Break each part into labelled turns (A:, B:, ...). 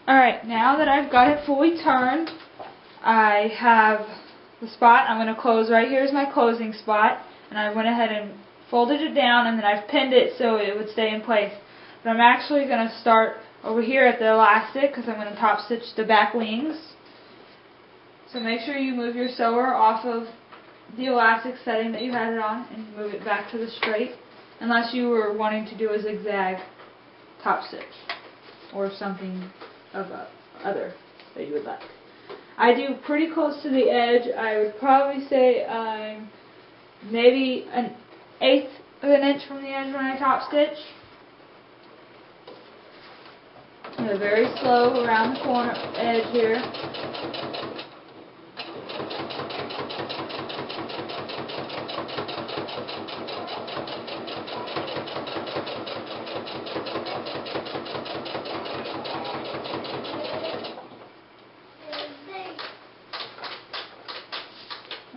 A: Alright, now that I've got it fully turned, I have the spot. I'm going to close right here is my closing spot, and I went ahead and folded it down, and then I've pinned it so it would stay in place. But I'm actually going to start over here at the elastic because I'm going to top stitch the back wings. So make sure you move your sewer off of the elastic setting that you had it on and move it back to the straight, unless you were wanting to do a zigzag top stitch or something of other that you would like. I do pretty close to the edge. I would probably say I'm maybe 1/8 of an inch from the edge when I top stitch. And very slow around the corner edge here.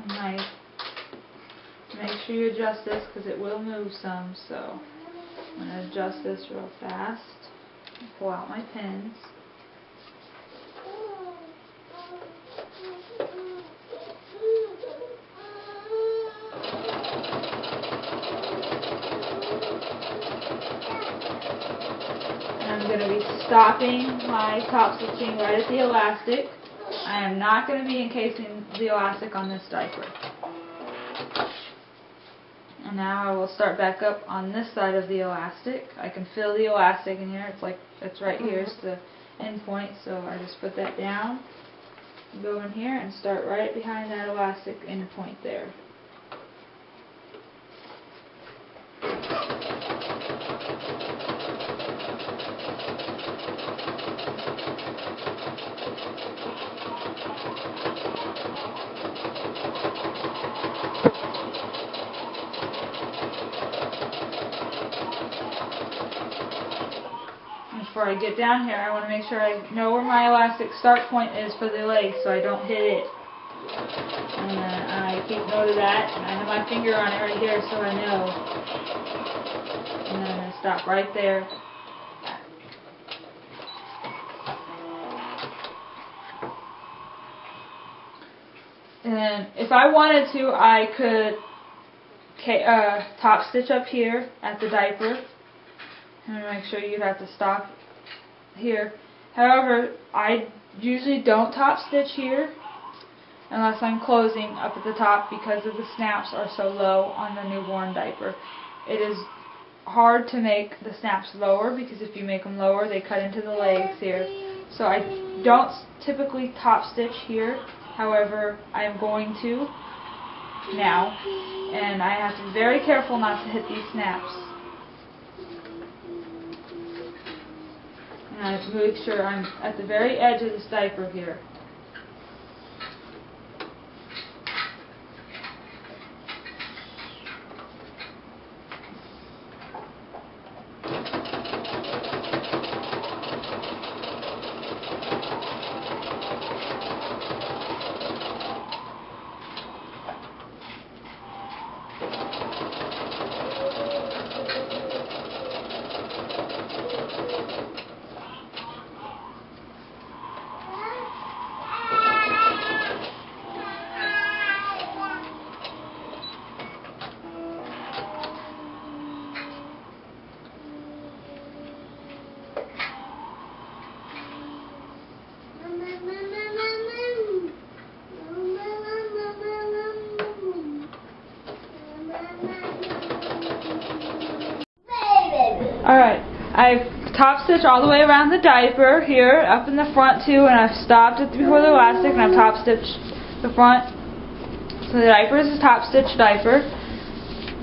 A: Nice. Make sure you adjust this because it will move some, so I'm going to adjust this real fast. Pull out my pins. And I'm going to be stopping my top stitching right at the elastic. I am not going to be encasing the elastic on this diaper. And now I will start back up on this side of the elastic. I can feel the elastic in here. It's right here. It's the end point. So I just put that down, go in here, and start right behind that elastic end point there. Before I get down here, I want to make sure I know where my elastic start point is for the lace so I don't hit it. And I keep note of that, and I have my finger on it right here so I know. And then I'm going to stop right there. And if I wanted to, I could top stitch up here at the diaper. And make sure you have to stop here. However, I usually don't top stitch here unless I'm closing up at the top because of the snaps are so low on the newborn diaper. It is hard to make the snaps lower because if you make them lower, they cut into the legs here. So I don't typically top stitch here. However, I am going to now, and I have to be very careful not to hit these snaps. And I have to make sure I'm at the very edge of this diaper here. Alright, I've top stitched all the way around the diaper here, up in the front too, and I've stopped it before the elastic, and I've top stitched the front. So the diaper is a top stitched diaper.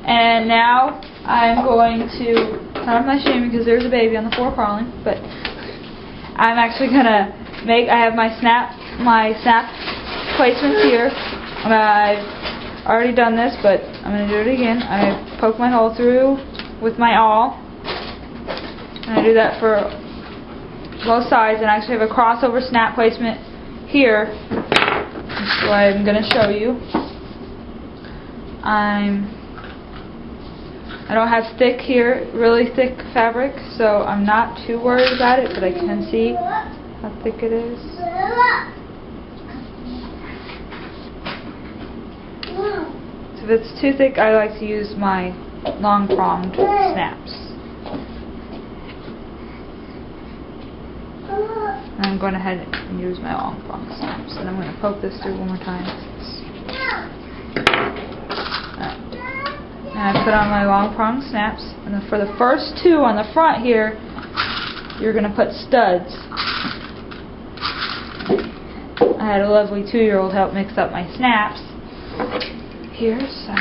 A: And now I'm going to, not on my shame because there's a baby on the floor crawling, but I'm actually going to I have my snap placements here. I've already done this, but I'm going to do it again. I poke my hole through with my awl. And I do that for both sides, and I actually have a crossover snap placement here. That's what I'm going to show you. I don't have thick here, really thick fabric, so I'm not too worried about it, but I can see how thick it is. So if it's too thick, I like to use my long pronged snaps. And I'm going ahead and use my long pronged snaps. And I'm going to poke this through one more time. And I put on my long pronged snaps. And then for the first two on the front here, you're going to put studs. I had a lovely 2-year-old help mix up my snaps here, so.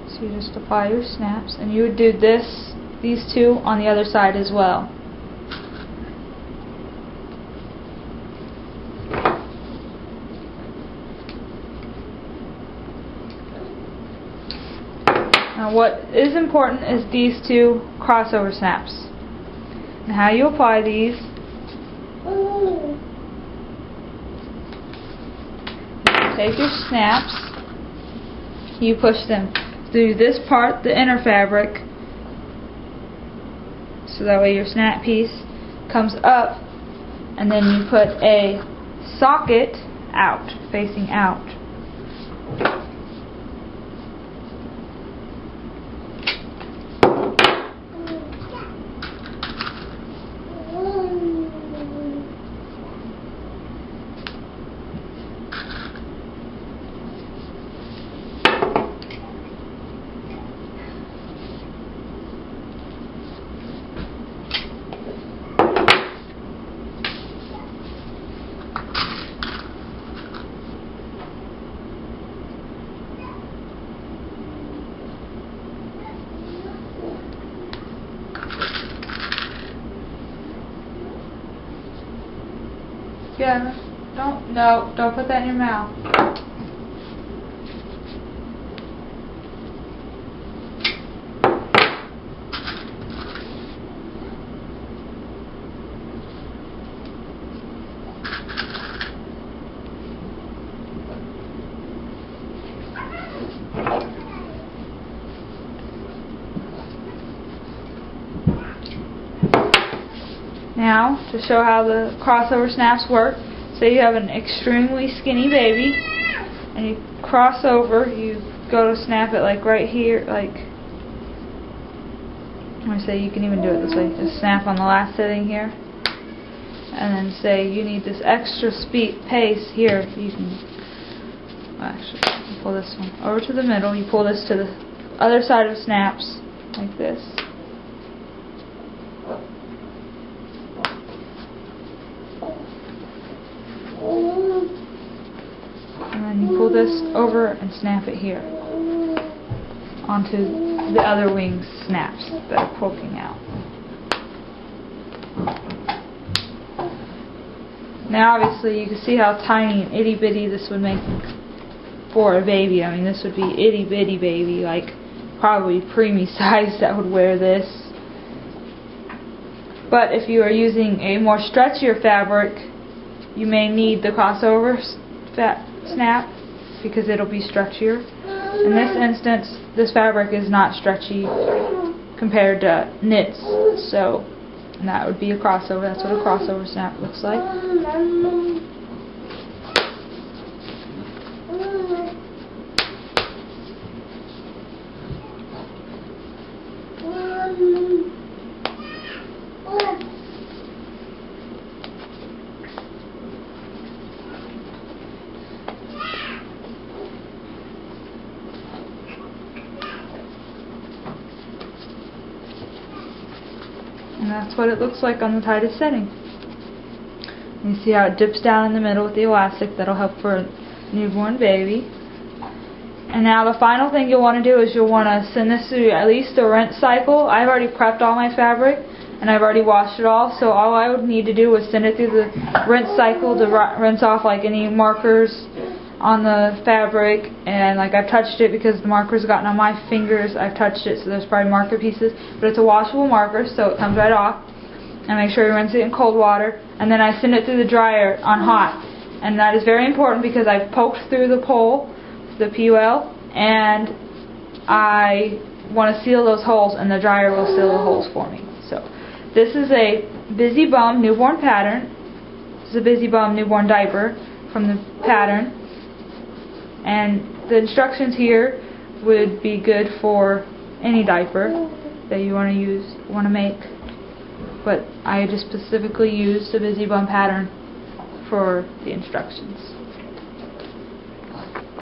A: So you just apply your snaps, and you would do these two on the other side as well. Now what is important is these two crossover snaps. And how you apply these, you take your snaps, you push them through this part, the inner fabric, so that way your snap piece comes up, and then you put a socket out, facing out. Yeah, don't put that in your mouth. Now, to show how the crossover snaps work, say you have an extremely skinny baby, and you cross over, you go to snap it like right here, like, I'm going to say you can even do it this way, just snap on the last setting here, and then say you need this extra pace here, you can, actually, pull this one over to the middle, you pull this to the other side of snaps, like this. And then you pull this over and snap it here onto the other wing snaps that are poking out. Now obviously you can see how tiny and itty bitty this would make for a baby. I mean, this would be itty bitty baby, like probably preemie size that would wear this. But if you are using a more stretchier fabric, you may need the crossover snap because it'll be stretchier. In this instance, this fabric is not stretchy compared to knits, so that would be a crossover. That's what a crossover snap looks like. And that's what it looks like on the tightest setting. You see how it dips down in the middle with the elastic. That'll help for a newborn baby. And now the final thing you'll want to do is you'll want to send this through at least a rinse cycle. I've already prepped all my fabric and I've already washed it all, so all I would need to do was send it through the rinse cycle to rinse off like any markers on the fabric, and like I've touched it because the marker's gotten on my fingers. I've touched it, so there's probably marker pieces, but it's a washable marker, so it comes right off. I make sure you rinse it in cold water, and then I send it through the dryer on hot. And that is very important because I've poked through the pole, the PUL, and I want to seal those holes, and the dryer will seal the holes for me. So this is a BusyBum newborn pattern. This is a BusyBum newborn diaper from the pattern, and the instructions here would be good for any diaper that you want to make, but I just specifically used the BusyBum pattern for the instructions.